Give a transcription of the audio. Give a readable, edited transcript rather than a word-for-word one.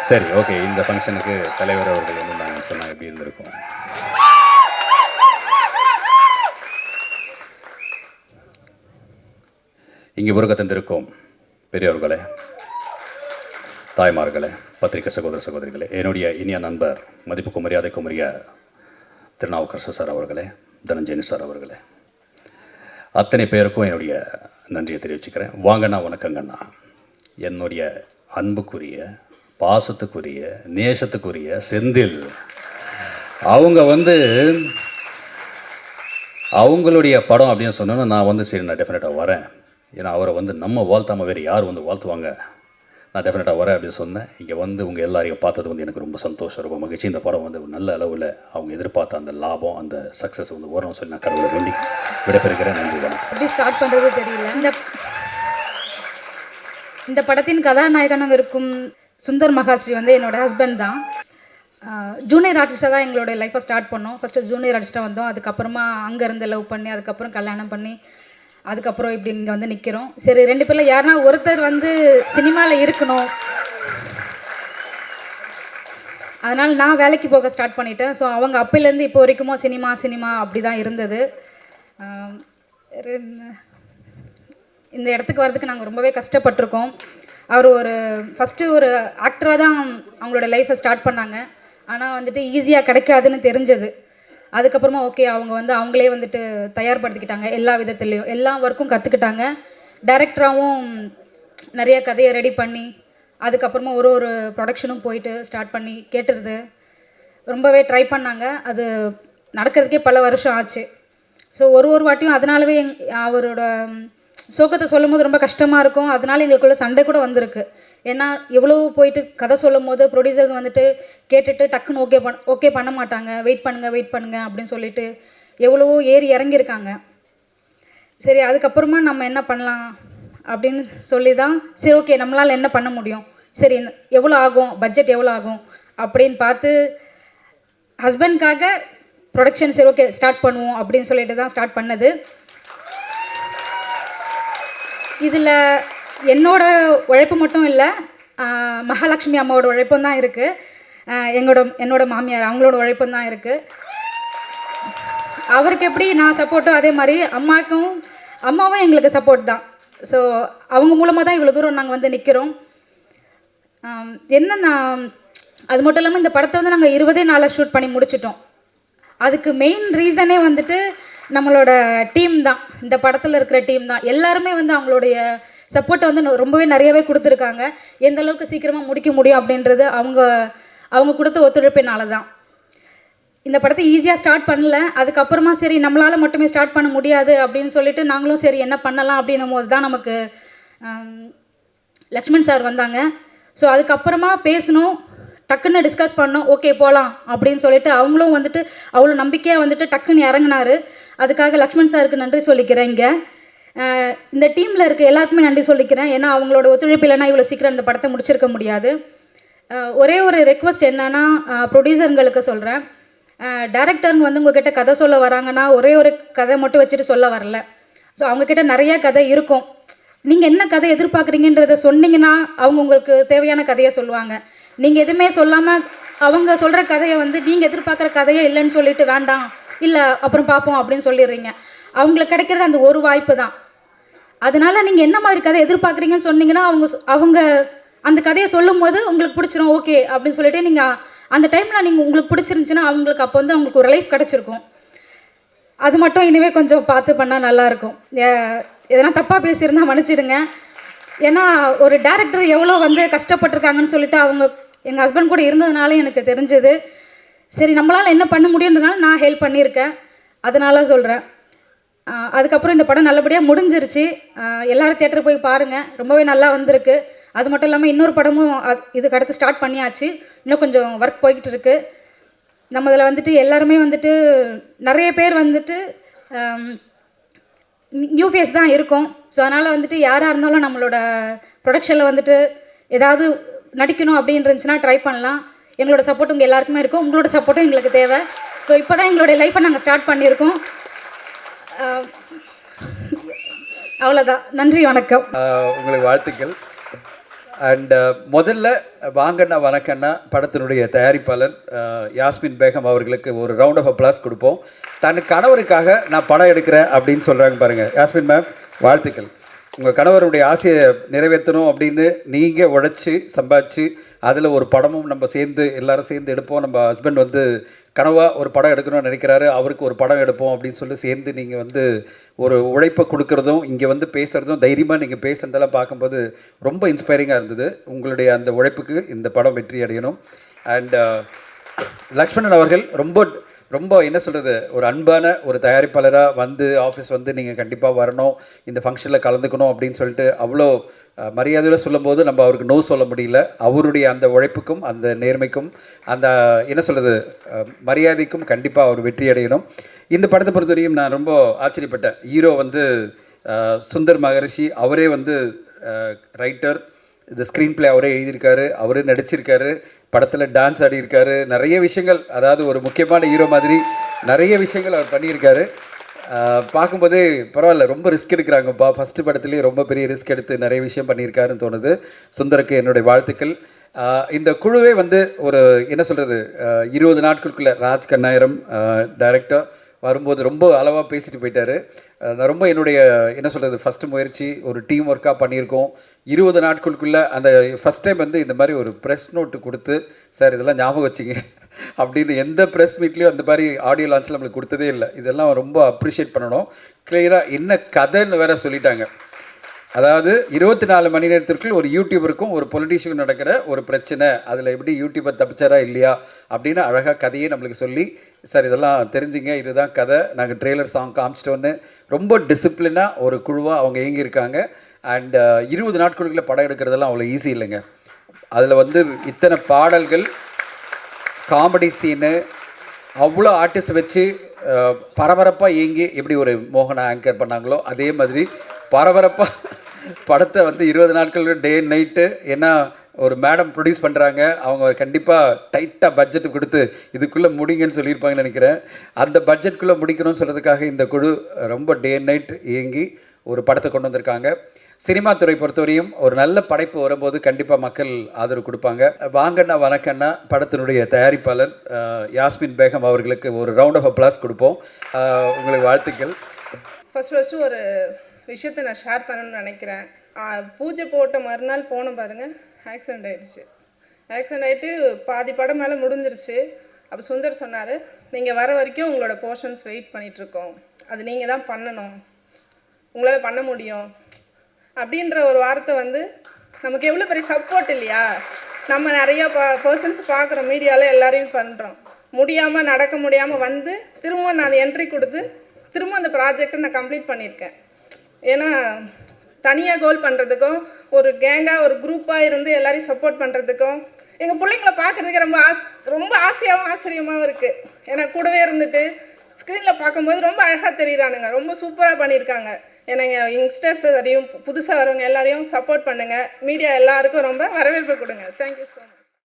சரி, ஓகே. இந்த ஃபங்க்ஷனுக்கு தலைவர் அவர்கள் வந்து நாங்கள் சொன்னாங்க எப்படி இருந்திருக்கும். இங்கே வருகை தந்திருக்கும் பெரியவர்களே, தாய்மார்களே, பத்திரிகை சகோதர சகோதரிகளே, என்னுடைய இனிய நண்பர், மதிப்புக்கும் மரியாதைக்கும் உரிய திருநாவுக்கரசு சார் அவர்களே, தனஞ்சயனி சார் அவர்களே, அத்தனை பேருக்கும் என்னுடைய நன்றியை தெரிவிச்சுக்கிறேன். வாங்கண்ணா, வணக்கங்கண்ணா. என்னுடைய அன்புக்குரிய, பாசத்துக்குரிய, நேசத்துக்குரிய செந்தில் அவங்க வந்து அவங்களுடைய படம் அப்படின்னு சொன்னோன்னா நான் வந்து சரி நான் டெஃபினட்டாக வரேன். ஏன்னா அவரை வந்து நம்ம வாழ்த்தாமல் வேறு யார் வந்து வாழ்த்துவாங்க, நான் டெஃபினட்டாக வரேன் அப்படின்னு சொன்னேன். இங்கே வந்து உங்கள் எல்லாரையும் பார்த்தது வந்து எனக்கு ரொம்ப சந்தோஷம், ரொம்ப மகிழ்ச்சி. இந்த படம் வந்து நல்ல அளவில் அவங்க எதிர்பார்த்த அந்த லாபம், அந்த சக்ஸஸ் வந்து வரணும்னு சொல்லி நான் கடவுளை வேண்டி விடைபெறுகிறேன். நன்றி, வணக்கம். எப்படி ஸ்டார்ட் பண்ணுறது தெரியல. இந்த படத்தின் கதாநாயகனாக இருக்கும் சுந்தர் மகாஸ்ரீ வந்து என்னோடய ஹஸ்பண்ட் தான். ஜூனியர் ஆர்டிஸ்ட்டாக தான் எங்களோட லைஃப்பை ஸ்டார்ட் பண்ணோம். ஃபஸ்ட்டு ஜூனியர் ஆர்டிஸ்ட்டாக வந்தோம், அதுக்கப்புறமா அங்கேருந்து லவ் பண்ணி அதுக்கப்புறம் கல்யாணம் பண்ணி அதுக்கப்புறம் இப்படி இங்கே வந்து நிற்கிறோம். சரி, ரெண்டு பேரில் யாருன்னா ஒருத்தர் வந்து சினிமாவில் இருக்கணும், அதனால் நான் வேலைக்கு போக ஸ்டார்ட் பண்ணிட்டேன். ஸோ அவங்க அப்போலேருந்து இப்போ வரைக்குமோ சினிமா சினிமா அப்படி தான் இருந்தது. இந்த இடத்துக்கு வர்றதுக்கு நாங்கள் ரொம்பவே கஷ்டப்பட்டிருக்கோம். அவர் ஃபஸ்ட்டு ஒரு ஆக்டராக தான் அவங்களோட லைஃப்பை ஸ்டார்ட் பண்ணாங்க. ஆனால் வந்துட்டு ஈஸியாக கிடைக்காதுன்னு தெரிஞ்சது. அதுக்கப்புறமா ஓகே, அவங்க வந்து அவங்களே வந்துட்டு தயார்படுத்திக்கிட்டாங்க, எல்லா விதத்துலேயும் எல்லா ஒர்க்கும் கற்றுக்கிட்டாங்க. டைரக்டராகவும் நிறைய கதையை ரெடி பண்ணி அதுக்கப்புறமா ஒரு ப்ரொடக்ஷனும் போயிட்டு ஸ்டார்ட் பண்ணி கேட்டுருது ரொம்பவே ட்ரை பண்ணாங்க. அது நடக்கிறதுக்கே பல வருஷம் ஆச்சு. ஸோ ஒரு வாட்டியும் அதனாலவே அவரோட சோகத்தை சொல்லும் போது ரொம்ப கஷ்டமாக இருக்கும். அதனால எங்களுக்குள்ள சண்டை கூட வந்திருக்கு. ஏன்னா எவ்வளோ போயிட்டு கதை சொல்லும் போது ப்ரொடியூசர்ஸ் வந்துட்டு கேட்டுட்டு டக்குன்னு ஓகே பண்ண மாட்டாங்க, வெயிட் பண்ணுங்க அப்படின்னு சொல்லிட்டு எவ்வளவோ ஏறி இறங்கியிருக்காங்க. சரி, அதுக்கப்புறமா நம்ம என்ன பண்ணலாம் அப்படின்னு சொல்லி தான் சரி ஓகே நம்மளால் என்ன பண்ண முடியும், சரி எவ்வளோ ஆகும், பட்ஜெட் எவ்வளோ ஆகும் அப்படின்னு பார்த்து ஹஸ்பண்ட்காக ப்ரொடக்ஷன் சரி ஓகே ஸ்டார்ட் பண்ணுவோம் அப்படின்னு சொல்லிட்டு தான் ஸ்டார்ட் பண்ணது. இதில் என்னோட உழைப்பு மட்டும் இல்லை, மகாலட்சுமி அம்மாவோட உழைப்பும் தான் இருக்குது. என்னோட மாமியார் அவங்களோட உழைப்பும் தான் இருக்குது. அவருக்கு எப்படி நான் சப்போர்ட்டோ அதே மாதிரி அம்மாவும் எங்களுக்கு சப்போர்ட் தான். ஸோ அவங்க மூலமாக தான் இவ்வளோ தூரம் நாங்கள் வந்து நிற்கிறோம். என்னன்னா அது மட்டும் இல்லாமல் இந்த படத்தை வந்து நாங்கள் 20 நாளில் ஷூட் பண்ணி முடிச்சிட்டோம். அதுக்கு மெயின் ரீசனே வந்துட்டு நம்மளோட டீம் தான், இந்த படத்தில் இருக்கிற டீம் தான். எல்லாருமே வந்து அவங்களுடைய சப்போர்ட்டை வந்து ரொம்பவே நிறையவே கொடுத்துருக்காங்க. எந்த அளவுக்கு சீக்கிரமாக முடிக்க முடியும் அப்படின்றது அவங்க கொடுத்த ஒத்துழைப்பினால தான். இந்த படத்தை ஈஸியாக ஸ்டார்ட் பண்ணல. அதுக்கப்புறமா சரி நம்மளால் மட்டுமே ஸ்டார்ட் பண்ண முடியாது அப்படின்னு சொல்லிட்டு நாங்களும் சரி என்ன பண்ணலாம் அப்படின்னும் போது தான் நமக்கு லக்ஷ்மண் சார் வந்தாங்க. ஸோ அதுக்கப்புறமா பேசணும், டக்குன்னு டிஸ்கஸ் பண்ணோம், ஓகே போகலாம் அப்படின்னு சொல்லிட்டு அவங்களும் வந்துட்டு அவ்வளோ நம்பிக்கையாக வந்துட்டு டக்குன்னு இறங்கினார். அதுக்காக லக்ஷ்மண் சாருக்கு நன்றி சொல்லிக்கிறேன். இங்கே இந்த டீமில் இருக்க எல்லாருக்குமே நன்றி சொல்லிக்கிறேன். ஏன்னா அவங்களோட ஒத்துழைப்பு இல்லைன்னா இவ்வளோ சீக்கிரம் இந்த படத்தை முடிச்சிருக்க முடியாது. ஒரே ஒரு ரெக்வஸ்ட் என்னன்னா, ப்ரொடியூசருங்களுக்கு சொல்கிறேன், டேரக்டருங்க வந்து உங்ககிட்ட கதை சொல்ல வராங்கன்னா ஒரே ஒரு கதை மட்டும் வச்சுட்டு சொல்ல வரல. ஸோ அவங்கக்கிட்ட நிறைய கதை இருக்கும். நீங்கள் என்ன கதை எதிர்பார்க்குறீங்கன்றதை சொன்னீங்கன்னா அவங்க உங்களுக்கு தேவையான கதையை சொல்லுவாங்க. நீங்கள் எதுவுமே சொல்லாமல் அவங்க சொல்கிற கதையை வந்து நீங்கள் எதிர்பார்க்குற கதையே இல்லைன்னு சொல்லிட்டு வேண்டாம் இல்லை அப்புறம் பார்ப்போம் அப்படின்னு சொல்லிடுறீங்க. அவங்களுக்கு கிடைக்கிறது அந்த ஒரு வாய்ப்பு தான். அதனால் நீங்கள் என்ன மாதிரி கதை எதிர்பார்க்குறீங்கன்னு சொன்னீங்கன்னா அவங்க அந்த கதையை சொல்லும் போது உங்களுக்கு பிடிச்சிரும், ஓகே அப்படின்னு சொல்லிட்டு நீங்கள் அந்த டைமில் நீங்கள் உங்களுக்கு பிடிச்சிருந்துச்சின்னா அவங்களுக்கு அப்போ வந்து அவங்களுக்கு ஒரு லைஃப் கிடச்சிருக்கும். அது மட்டும் இனிமேல் கொஞ்சம் பார்த்து பண்ணால் நல்லாயிருக்கும். எதனா தப்பாக பேசியிருந்தா மன்னிச்சிடுங்க. ஏன்னா ஒரு டேரக்டர் எவ்வளோ வந்து கஷ்டப்பட்டிருக்காங்கன்னு சொல்லிட்டு எங்கள் ஹஸ்பண்ட் கூட இருந்ததுனால எனக்கு தெரிஞ்சது. சரி நம்மளால் என்ன பண்ண முடியுன்றதுனால நான் ஹெல்ப் பண்ணியிருக்கேன், அதனால சொல்கிறேன். அதுக்கப்புறம் இந்த படம் நல்லபடியாக முடிஞ்சிருச்சு. எல்லோரும் தியேட்டருக்கு போய் பாருங்கள், ரொம்பவே நல்லா வந்திருக்கு. அது மட்டும் இல்லாமல் இன்னொரு படமும் இதுக்கு அடுத்து ஸ்டார்ட் பண்ணியாச்சு, இன்னும் கொஞ்சம் ஒர்க் போய்கிட்டு இருக்கு. நம்ம இதில் வந்துட்டு எல்லாருமே வந்துட்டு நிறைய பேர் வந்துட்டு நியூ ஃபேஸ் தான் இருக்கும். ஸோ அதனால் வந்துட்டு யாராக இருந்தாலும் நம்மளோட ப்ரொடக்ஷனில் வந்துட்டு ஏதாவது நடிக்கணும் அப்படின்னு இருந்துச்சுன்னா ட்ரை பண்ணலாம். எங்களோட சப்போர்ட் உங்கள் எல்லாருக்குமே இருக்கும், உங்களோட சப்போர்ட்டும் எங்களுக்கு தேவை. ஸோ இப்போ தான் எங்களுடைய லைஃப்பை நாங்கள் ஸ்டார்ட் பண்ணியிருக்கோம். அவ்வளோதான், நன்றி, வணக்கம். உங்களுக்கு வாழ்த்துக்கள். அண்ட் முதல்ல வாங்கண்ணா வணக்கண்ணா படத்தினுடைய தயாரிப்பாளர் யாஸ்மின் பேகம் அவர்களுக்கு ஒரு ரவுண்ட் ஆஃப் அப்ளாஸ் கொடுப்போம். தன் கணவருக்காக நான் படம் எடுக்கிறேன் அப்படின்னு சொல்கிறாங்க பாருங்கள். யாஸ்மின் மேம், வாழ்த்துக்கள். உங்கள் கணவருடைய ஆசையை நிறைவேற்றணும் அப்படின்னு நீங்கள் உழைச்சி சம்பாதிச்சு அதில் ஒரு படமும் நம்ம சேர்ந்து எல்லாரும் சேர்ந்து எடுப்போம். நம்ம ஹஸ்பண்ட் வந்து கனவாக ஒரு படம் எடுக்கணும்னு நினைக்கிறாரு, அவருக்கு ஒரு படம் எடுப்போம் அப்படின்னு சொல்லி சேர்ந்து நீங்கள் வந்து ஒரு உழைப்பை கொடுக்குறதும் இங்கே வந்து பேசுகிறதும் தைரியமாக நீங்கள் பேசுகிறதெல்லாம் பார்க்கும்போது ரொம்ப இன்ஸ்பைரிங்காக இருந்தது. உங்களுடைய அந்த உழைப்புக்கு இந்த படம் வெற்றி அடையணும். அண்ட் லக்ஷ்மணன் அவர்கள் ரொம்ப என்ன சொல்கிறது, ஒரு அன்பான ஒரு தயாரிப்பாளராக வந்து ஆஃபீஸ் வந்து நீங்கள் கண்டிப்பாக வரணும், இந்த ஃபங்க்ஷனில் கலந்துக்கணும் அப்படின்னு சொல்லிட்டு அவ்வளோ மரியாதையோடு சொல்லும்போது நம்ம அவருக்கு நோ சொல்ல முடியல. அவருடைய அந்த உழைப்புக்கும் அந்த நேர்மைக்கும் அந்த என்ன சொல்கிறது மரியாதைக்கும் கண்டிப்பாக அவர் வெற்றி அடையணும். இந்த படத்தை பொறுத்தவரையும் நான் ரொம்ப ஆச்சரியப்பட்டேன். ஹீரோ வந்து சுந்தர் மகரிஷி, அவரே வந்து ரைட்டர், இந்த ஸ்க்ரீன் பிளே அவரே எழுதியிருக்காரு, அவரே நடிச்சிருக்காரு, படத்தில் டான்ஸ் ஆடியிருக்காரு, நிறைய விஷயங்கள், அதாவது ஒரு முக்கியமான ஹீரோ மாதிரி நிறைய விஷயங்கள் அவர் பண்ணியிருக்காரு. பார்க்கும்போதே பரவாயில்ல, ரொம்ப ரிஸ்க் எடுக்கிறாங்கப்பா. ஃபஸ்ட்டு படத்துலேயே ரொம்ப பெரிய ரிஸ்க் எடுத்து நிறைய விஷயம் பண்ணியிருக்காருன்னு தோணுது. சுந்தருக்கு என்னுடைய வாழ்த்துக்கள். இந்த குழுவே வந்து ஒரு என்ன சொல்கிறது 20 நாட்களுக்குள்ளே ராஜ் கண்ணாயிரம் டைரக்டர் வரும்போது ரொம்ப அளவாக பேசிட்டு போயிட்டார். நான் ரொம்ப என்னுடைய என்ன சொல்கிறது ஃபஸ்ட்டு முயற்சி ஒரு டீம் ஒர்க்காக பண்ணியிருக்கோம். 20 நாட்களுக்குள்ளே அந்த ஃபஸ்ட் டைம் வந்து இந்த மாதிரி ஒரு ப்ரெஸ் நோட்டு கொடுத்து, சார் இதெல்லாம் ஞாபகம் வச்சிங்க அப்படின்னு எந்த ப்ரெஸ் மீட்லேயும் அந்த மாதிரி ஆடியோ லான்ச்சில் நம்மளுக்கு கொடுத்ததே இல்லை. இதெல்லாம் ரொம்ப அப்ரிஷியேட் பண்ணணும். கிளியராக என்ன கதைன்னு வேற சொல்லிட்டாங்க. அதாவது 24 மணி நேரத்திற்குள் ஒரு யூடியூபருக்கும் ஒரு பொலிட்டீஷியனுக்கும் நடக்கிற ஒரு பிரச்சனை, அதில் எப்படி யூடியூபர் தப்பிச்சாரா இல்லையா அப்படின்னு அழகாக கதையே நம்மளுக்கு சொல்லி, சார் இதெல்லாம் தெரிஞ்சுங்க, இதுதான் கதை, நாங்கள் ட்ரெய்லர் சாங் காமிச்சிட்டோன்னு ரொம்ப டிசிப்ளினாக ஒரு குழுவாக அவங்க இயங்கியிருக்காங்க. அண்ட் 20 நாட்களுக்குள்ள படம் எடுக்கிறதெல்லாம் அவ்வளோ ஈஸி இல்லைங்க. அதில் வந்து இத்தனை பாடல்கள், காமெடி சீனு, அவ்வளோ ஆர்டிஸ்ட் வச்சு பரபரப்பாக இயங்கி எப்படி ஒரு மோகனா ஆங்கர் பண்ணாங்களோ அதே மாதிரி பரபரப்பாக படத்தை வந்து 20 நாட்கள் டே அண்ட் நைட்டு, ஏன்னா ஒரு மேடம் ப்ரொடியூஸ் பண்ணுறாங்க, அவங்க கண்டிப்பாக டைட்டாக பட்ஜெட்டு கொடுத்து இதுக்குள்ளே முடிங்கன்னு சொல்லியிருப்பாங்கன்னு நினைக்கிறேன். அந்த பட்ஜெட்டுக்குள்ளே முடிக்கணும்னு சொல்கிறதுக்காக இந்த குழு ரொம்ப டே அண்ட் நைட் இயங்கி ஒரு படத்தை கொண்டு வந்திருக்காங்க. சினிமா துறை பொறுத்தவரையும் ஒரு நல்ல படைப்பு வரும்போது கண்டிப்பாக மக்கள் ஆதரவு கொடுப்பாங்க. வாங்கண்ணா வணக்கண்ணா படத்தினுடைய தயாரிப்பாளர் யாஸ்மின் பேகம் அவர்களுக்கு ஒரு ரவுண்ட் ஆஃப் அப்ளாஸ் கொடுப்போம். உங்களுக்கு வாழ்த்துக்கள். ஃபஸ்ட்டு ஒரு விஷயத்தை நான் ஷேர் பண்ணணும்னு நினைக்கிறேன். பூஜை போட்ட மறுநாள் போன பாருங்கள், ஆக்சிடெண்ட் ஆகிடுச்சு. ஆக்சிடெண்ட் ஆகிட்டு பாதி படம் மேலே முடிஞ்சிருச்சு. அப்போ சுந்தர் சொன்னார், நீங்கள் வர வரைக்கும் உங்களோட போர்ஷன்ஸ் வெயிட் பண்ணிகிட்ருக்கோம், அது நீங்கள் தான் பண்ணணும், உங்களால் பண்ண முடியும் அப்படின்ற ஒரு வார்த்தை வந்து நமக்கு எவ்வளோ பெரிய சப்போர்ட் இல்லையா. நம்ம நிறையா பர்சன்ஸ் பார்க்குறோம், மீடியாவில் எல்லாரையும் பண்ணுறோம், முடியாமல் நடக்க முடியாமல் வந்து திரும்ப நான் அந்த என்ட்ரி கொடுத்து திரும்ப அந்த ப்ராஜெக்டை நான் கம்ப்ளீட் பண்ணியிருக்கேன். ஏன்னா தனியாக கோல் பண்ணுறதுக்கும் ஒரு கேங்காக ஒரு குரூப்பாக இருந்து எல்லாரையும் சப்போர்ட் பண்ணுறதுக்கும் எங்கள் பிள்ளைங்களை பார்க்குறதுக்கு ரொம்ப ஆசையாகவும் ஆச்சரியமாகவும் இருக்குது. ஏன்னா கூடவே இருந்துட்டு ஸ்க்ரீனில் பார்க்கும்போது ரொம்ப அழகாக தெரியுறானுங்க, ரொம்ப சூப்பராக பண்ணியிருக்காங்க. ஏன்னா யங்ஸ்டர்ஸ் அதையும் புதுசாக வரவங்க எல்லாரையும் சப்போர்ட் பண்ணுங்கள், மீடியா எல்லாருக்கும் ரொம்ப வரவேற்பு கொடுங்க. Thank you so much.